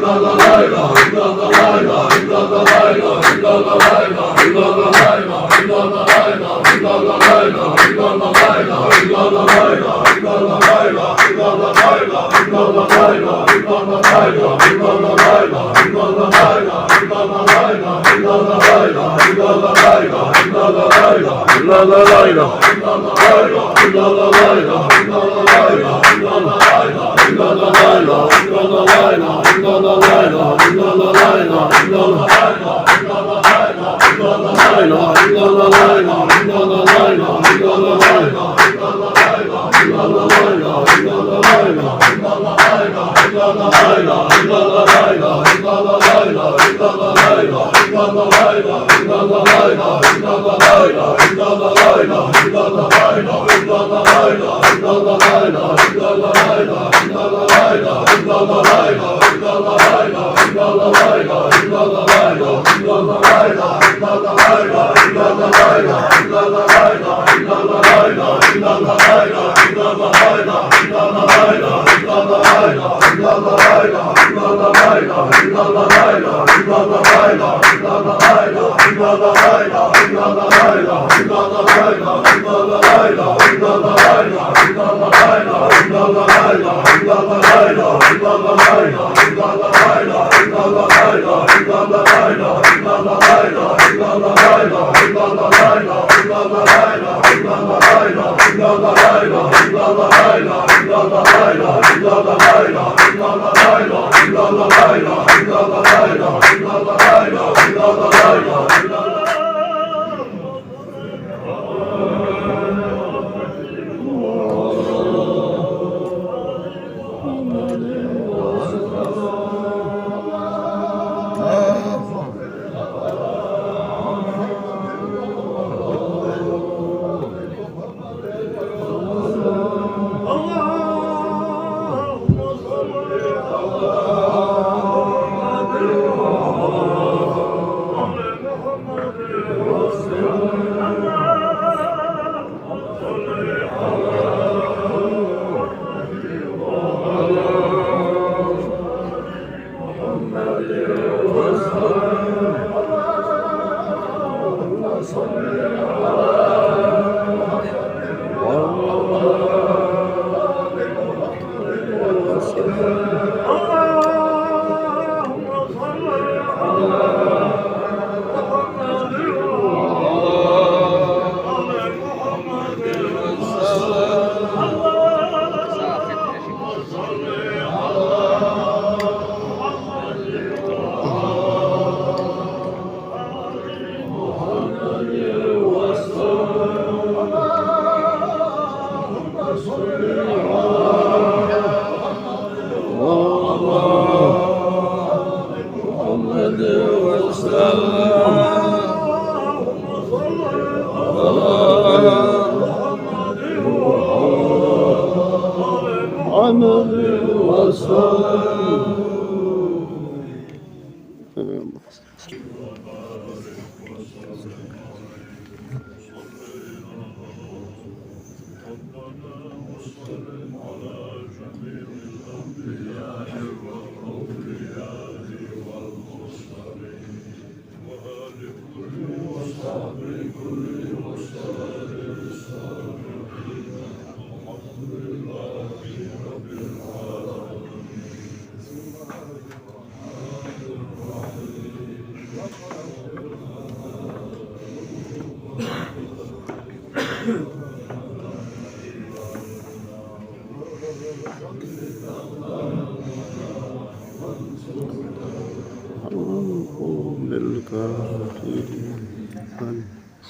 La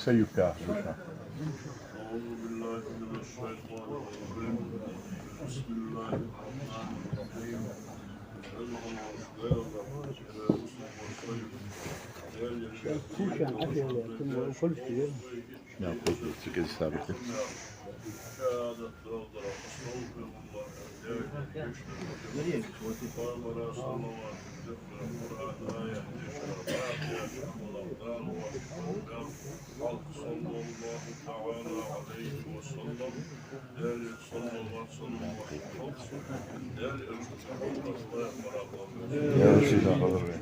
سيبكى Ya korkuyor, çekil sabit. Ya sizden kalır be.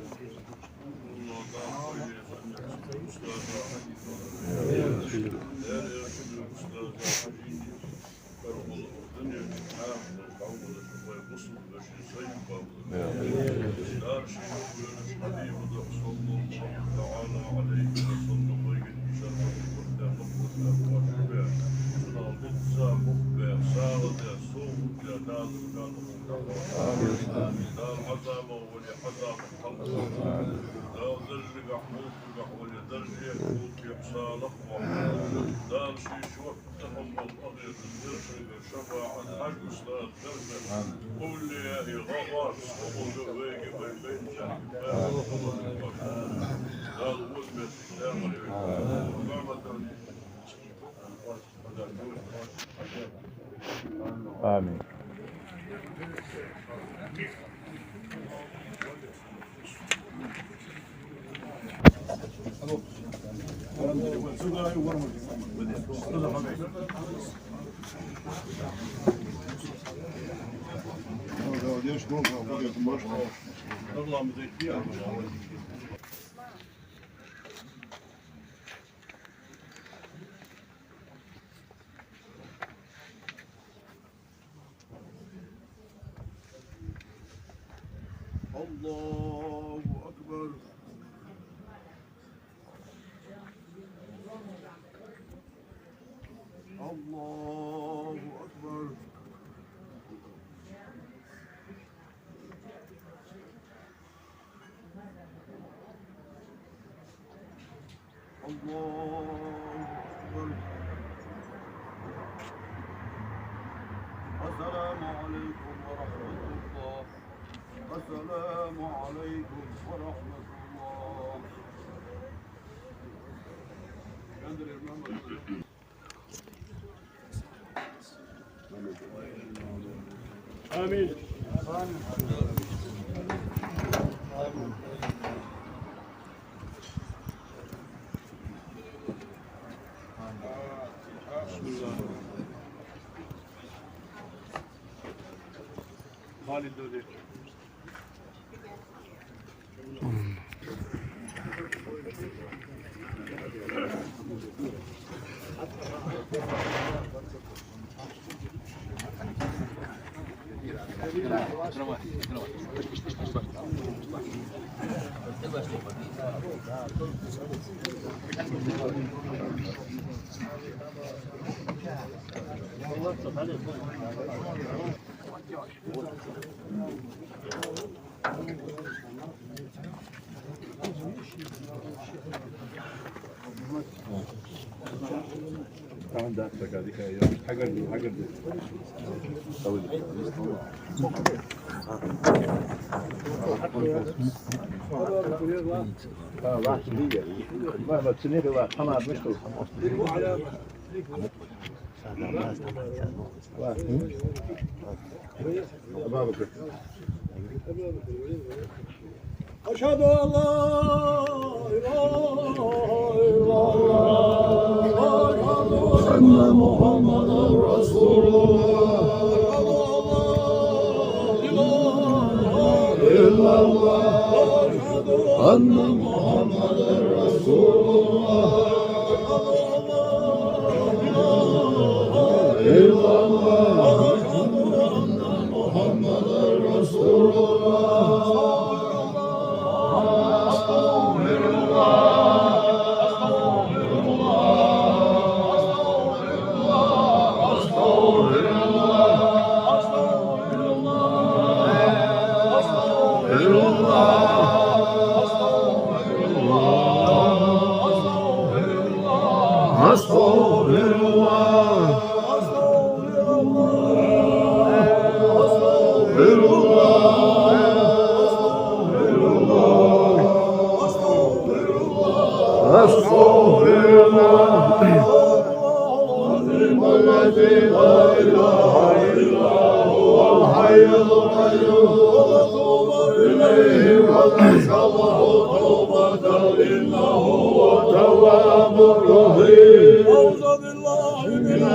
Amin. الله أكبر. الله أكبر. الله أكبر. السلام عليكم ورحمة الله. السلام عليكم ورحمة الله. آمين. خالد دودي. Tamam da hadi kaya. Hagar de. راح شديدة ما تسنيك الله حمار مشكل بابك أشهد أن لا إله إلا الله أن محمدا رسول الله إلا الله أن محمدا رسول الله إلا الله أن محمدا رسول الله أعوذ بالله من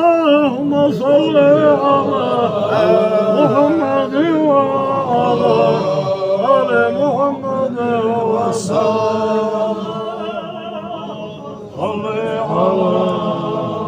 اللهم صل على محمد وعلى آل محمد وسلم صل على محمد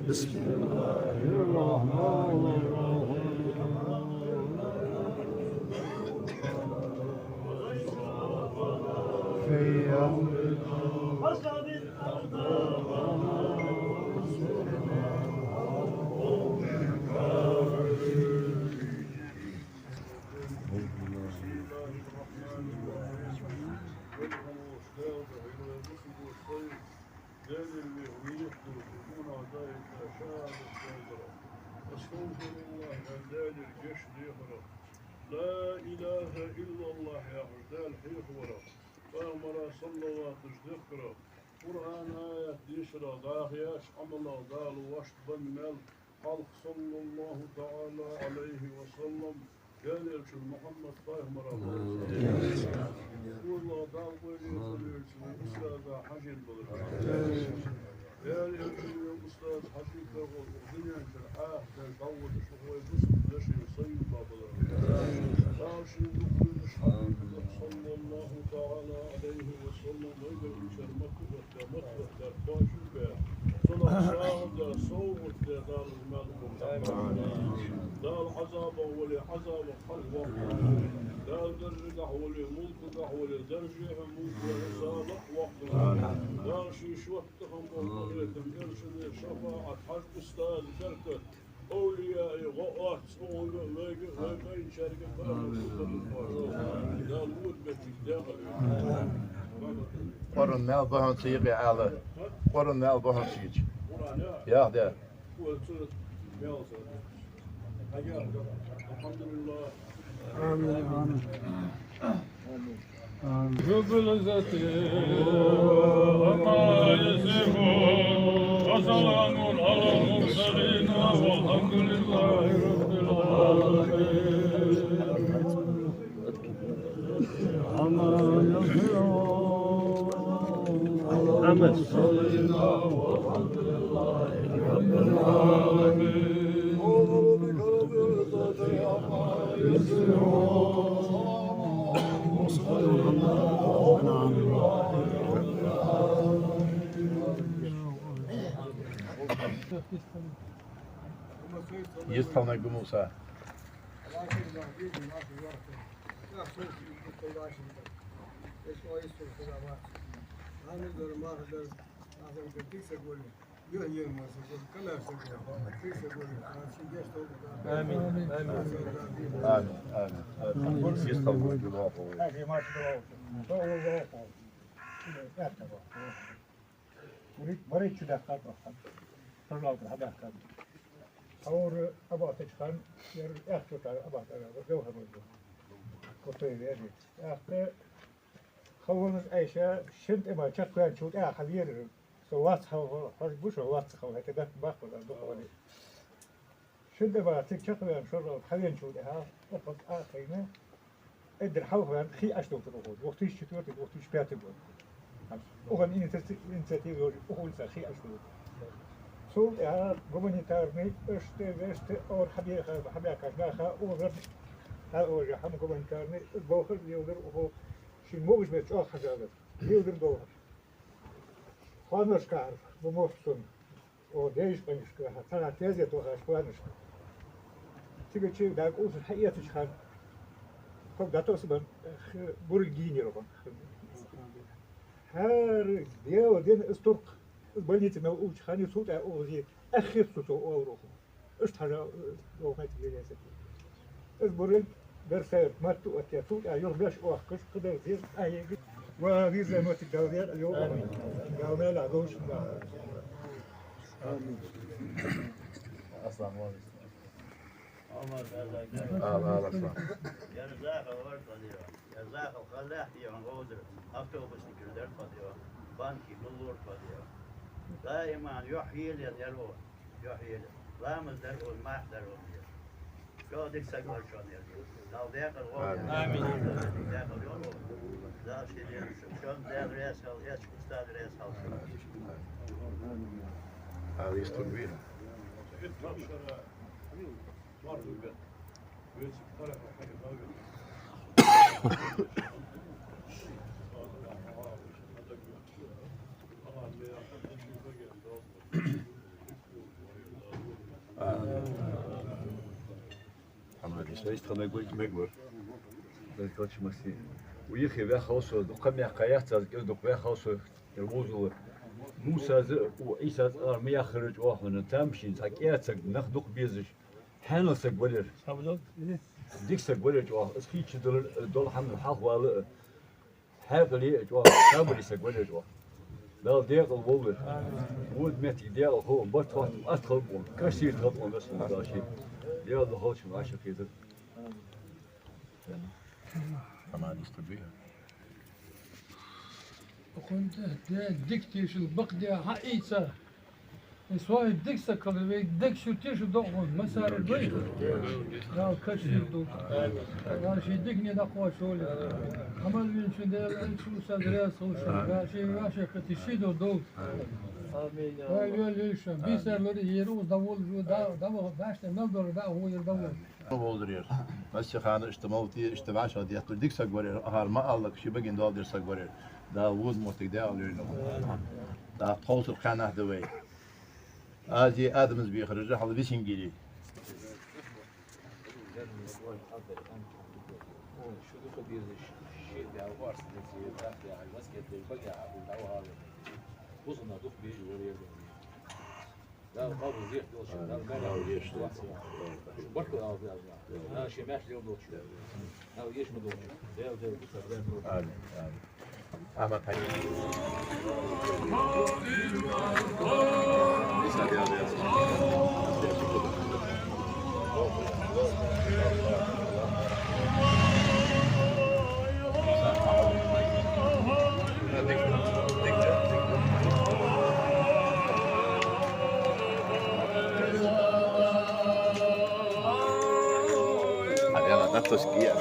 بسم الله الرحمن لا إله إلا الله يا عدال حيخ ورا فأمر صلى الله تجدخرا قرآن آيات ديشرا داخياش عملا دال واشت بن مال خلق صلى الله تعالى عليه وسلم قال يرشو محمد طايح مرا والله دال ويلي يرشو أستاذ حجين بدر قال يرشو أستاذ حجين بدر الدنيا شرحاه كان قوة شخوي بسم دشي يصيب بدر صلى الله تعالى عليه وسلم ويقول شرمته وكامته وكارباشه بها صلى الله صوت دار المال دار عذاب ولي عذاب خلوة دار درجة ولي ملك ولي درجة ملك ورسالة وقت دار شي شوتهم وقريتهم إرشد شفاعة حج أستاذ بركة أولياء غوات وين شركة Qorun nel bahan sıyık ala. Qorun nel bahan sıyık. Ya de. آمين آمين رب العزة عما يصفون وسلام على المرسلين والحمد لله رب العالمين أما أمس والحمد لله رب العالمين Jest Panek Musa. آمين Jest Panek Musa. مريت شو دخلت أخذ طلعت هذا كان أور أبغى تشخن ير أخذ أبغى جوها برضو كتير يعني أخذ خوّن عيشة شنت إما شكلًا شو أخذ ير سوات خو هذا بوش سوات خو هكذا باخذ الدخولي شنت إما شكلًا شو خلينا شو ده أخذ آخرنا إدر حوها خي أشتوت الأخذ وقتيش شتوت وقتيش بيعتبر Ogan initiatiivi on خي أشهر. Så är humanitarni öster väster och habia kasnaha och här och jag har humanitarni båda gjorde och sin mål med att ha det. Gjorde då. Konuşkar, bu mutsun. O değişmemişkar. Sana tezet o konuşkar. Çünkü ben uzun hayatı çıkar. Çok datosu ben burgini roban. Her diyor den isturk. Больница на учхане суд а ози ахир суту орух. اشترى لغات الجلسة. البرد برسال مرتو أتيتو أيوم باش أوقش قدر زير أي وغير زي ما تجاوزير اليوم جاونا لا دوش أصلا ما عمر الله أصلا يرزاق ورد فديو يرزاق خلاح يوم غودر أكتوبس نكردر فديو بانكي بلور فديو دائما يحيي اليرون يحيي لا مزدرون ما يحضرون شو ديك سكر شو نيرجو لو داق الغود آمين داق اليوم لا شيء شو داق رئيس هل يش أستاذ رئيس هل هذه يستوي Steeds gaan ik weer. Dat ik wat je mag zien. Hoe je geen weg als de kan je kajat als ik de weg als er wozel. Musa ze o Isa armee خرج واحد من تامشين ساكيات نخ دوق بيزش حنا سقولر ديك سقولر جو اسكيتش دول حمل حق ولا حاقلي جو كابري سقولر جو لا ديق الوول ود متي ديق هو بطل ادخل كثير تطلع بس ماشي يا الله هوش ماشي كده كمان يستوي كنت ديكتيش البقدة حقيقة سواء ديكسا كلمة ديك شو تيش دقون مسار البيت لا كشير دو لا شيء ديكني دقوا شولي عمل من شو ده شو سدرس شو لا شيء كتشيدو دو آمين يا ليش بيسر لوري يروز دول دول باش نقدر ده هو يدور بولدرير بس خانه اشتمالتي اشتباش هذه تديك سقورير هار ما الله شي بقين دول دير سقورير دا وود موتك دا ليرنو دا توصل خانه دوي ازي ادمز بيخرج حال بيسين جيلي لا قابل زيح دوش لا ما يش بركو لا لا شي ماش اليوم دوش لا يش مدوش ده امين احمد حي تشكيع